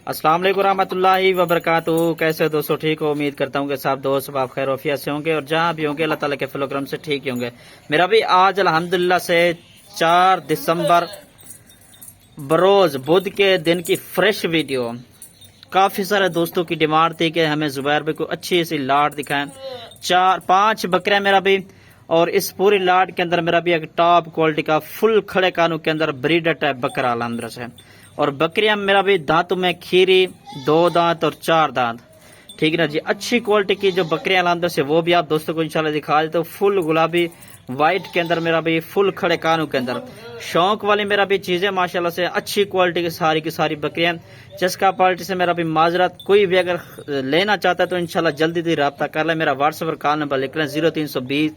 अस्सलाम वालेकुम रहमतुल्लाहि व बरकातुहू। कैसे हो दोस्तों, ठीक हो? उम्मीद करता हूँ कि सब दोस्त आप खैर वफियत से होंगे और जहाँ भी होंगे अल्लाह ताला के फजल करम से ठीक ही होंगे। मेरा भी आज अल्हम्दुलिल्लाह से 4 दिसंबर बरोज बुध के दिन की फ्रेश वीडियो। काफी सारे दोस्तों की डिमांड थी कि हमें जुबैर भाई को अच्छी सी लाट दिखाएं। 4-5 बकरियां मेरा भी, और इस पूरी लाट के अंदर मेरा भी एक टॉप क्वालिटी का फुल खड़े कानों के अंदर ब्रीडर टाइप बकरा अलहमद से। और बकरियां मेरा भी दांतों में खीरी, 2 दांत और 4 दांत, ठीक है ना जी। अच्छी क्वालिटी की जो बकरियां अलहमद से वो भी आप दोस्तों को इंशाल्लाह दिखा देते। तो फुल गुलाबी व्हाइट के अंदर मेरा भी फुल खड़े कानों के अंदर शौक वाली मेरा भी चीजें माशाल्लाह से अच्छी क्वालिटी की सारी बकरियां। चस्का पार्टी से मेरा भी माजरत, कोई भी अगर लेना चाहता है तो इंशाल्लाह जल्दी से रब्ता कर ले। मेरा व्हाट्सएप और कॉल नंबर लिख लें 0320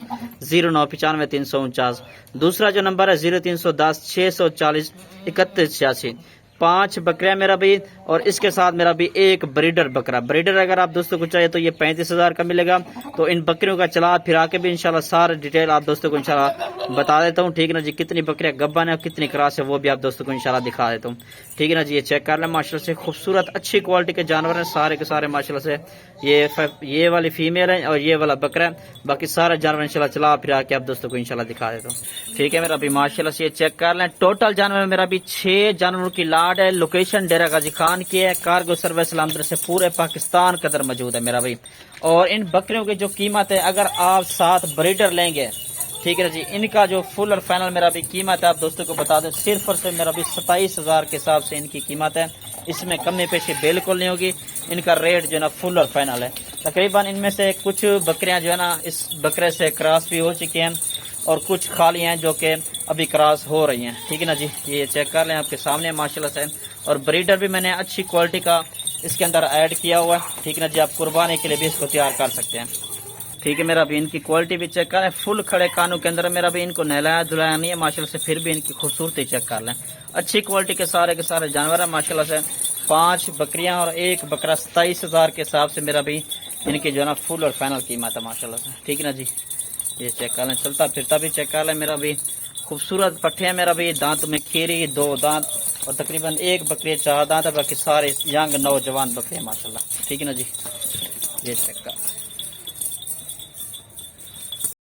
0995 349। दूसरा जो नंबर है 0310 640 3186। 5 बकरियां मेरा भी, और इसके साथ मेरा भी एक ब्रीडर बकरा। ब्रीडर अगर आप दोस्तों को चाहिए तो ये 35,000 का मिलेगा। तो इन बकरियों का चला फिरा के भी इंशाल्लाह सारे डिटेल आप दोस्तों को इंशाल्लाह बता देता हूँ, ठीक है ना जी। कितनी बकरियां गब्बन है और कितनी क्रॉस है वो भी आप दोस्तों को इंशाल्लाह दिखा देता हूँ, ठीक है ना जी। ये चेक कर लें, माशाल्लाह से खूबसूरत अच्छी क्वालिटी के जानवर हैं सारे के सारे माशाल्लाह से। ये वाली फीमेल है और ये वाला बकरा है। बाकी सारे जानवर इंशाल्लाह चला फिरा के आप दोस्तों को इंशाल्लाह दिखा देता हूँ, ठीक है मेरा भी। माशाल्लाह से ये चेक कर लें, टोटल जानवर मेरा भी 6 जानवरों की लाट है। लोकेशन डेरा गाजी खान की है। कार्गो सर्विस अलहमद से पूरे पाकिस्तान के अंदर मौजूद है मेरा भाई। और इन बकरियों की जो कीमत है, अगर आप 7 ब्रीडर लेंगे, ठीक है जी, इनका जो फुल और फाइनल मेरा भी कीमत है आप दोस्तों को बता दें, सिर्फ और सिर्फ मेरा भी 27,000 के हिसाब से इनकी कीमत है। इसमें कमी पेशी बिल्कुल नहीं होगी। इनका रेट जो है ना फुल और फाइनल है। तकरीबन इनमें से कुछ बकरियां जो है ना इस बकरे से क्रॉस भी हो चुकी हैं और कुछ खाली हैं जो कि अभी क्रॉस हो रही हैं, ठीक है ना जी। ये चेक कर लें आपके सामने माशाल्लाह से। और ब्रीडर भी मैंने अच्छी क्वालिटी का इसके अंदर ऐड किया हुआ है, ठीक है ना जी। आप कुर्बानी के लिए भी इसको तैयार कर सकते हैं, ठीक है मेरा भी। इनकी क्वालिटी भी चेक कर लें, फुल खड़े कानों के अंदर मेरा भी। इनको नहलाया धुलाया नहीं है माशाल्लाह से, फिर भी इनकी खूबसूरती चेक कर लें। अच्छी क्वालिटी के सारे जानवर है माशाल्लाह से। 5 बकरियां और एक बकरा 27,000 के हिसाब से मेरा भी इनकी जो है ना फुल और फाइनल कीमत है माशाल्लाह से, ठीक है ना जी। ये चेक कर लें, चलता फिरता भी चेक कर लें मेरा भी। खूबसूरत पट्टे हैं मेरा भी, दांत में खीरी, 2 दांत, और तकरीबन एक बकरी 4 दांत है। बाकी सारे यंग नौजवान बकरे हैं माशाल्लाह, ठीक है ना जी। ये चेक कर